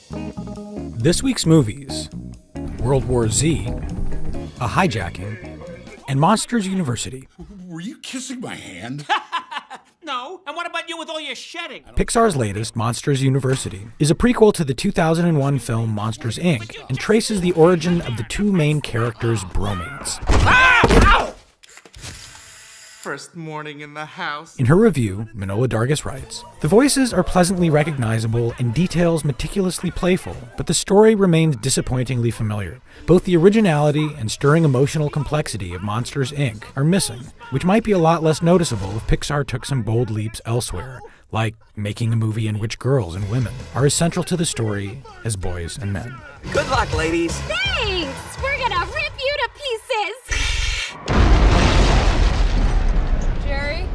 This week's movies: World War Z, A Hijacking, and Monsters University. Were you kissing my hand? No. And what about you with all your shedding? Pixar's latest, Monsters University, is a prequel to the 2001 film Monsters, Inc. and traces the origin of the two main characters' bromance. Ow! First morning in the house. In her review, Manola Dargis writes, "The voices are pleasantly recognizable and details meticulously playful, but the story remains disappointingly familiar. Both the originality and stirring emotional complexity of Monsters, Inc. are missing, which might be a lot less noticeable if Pixar took some bold leaps elsewhere, like making a movie in which girls and women are as central to the story as boys and men." Good luck, ladies. Thanks! We're gonna rip you to pieces! Jerry?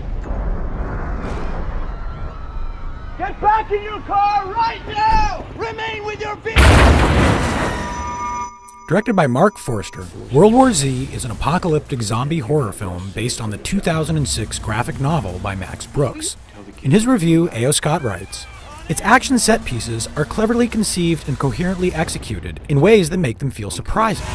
Get back in your car right now! Remain with your feet! Directed by Mark Forster, World War Z is an apocalyptic zombie horror film based on the 2006 graphic novel by Max Brooks. In his review, A.O. Scott writes, "Its action set pieces are cleverly conceived and coherently executed in ways that make them feel surprising."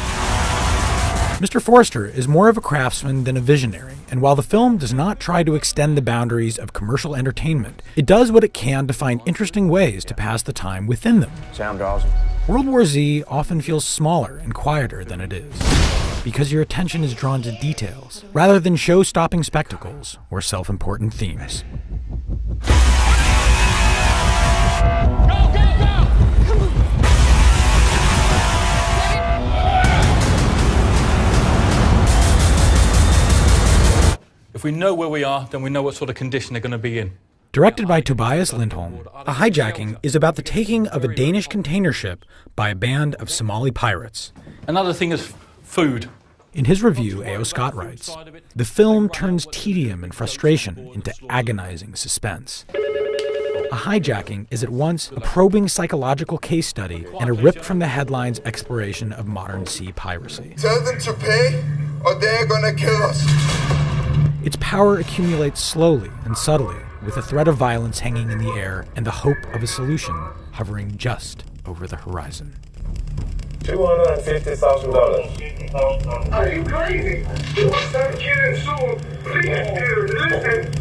Mr. Forster is more of a craftsman than a visionary, and while the film does not try to extend the boundaries of commercial entertainment, it does what it can to find interesting ways to pass the time within them. Sound awesome. World War Z often feels smaller and quieter than it is, because your attention is drawn to details, rather than show-stopping spectacles or self-important themes. If we know where we are, then we know what sort of condition they're going to be in. Directed by Tobias Lindholm, A Hijacking is about the taking of a Danish container ship by a band of Somali pirates. Another thing is food. In his review, A.O. Scott writes, "The film turns tedium and frustration into agonizing suspense." A Hijacking is at once a probing psychological case study and a ripped-from-the-headlines exploration of modern sea piracy. Tell them to pay, or they're gonna kill us. Its power accumulates slowly and subtly, with the threat of violence hanging in the air and the hope of a solution hovering just over the horizon. $250,000. Are you crazy? You will start killing soon. Please, dude, listen.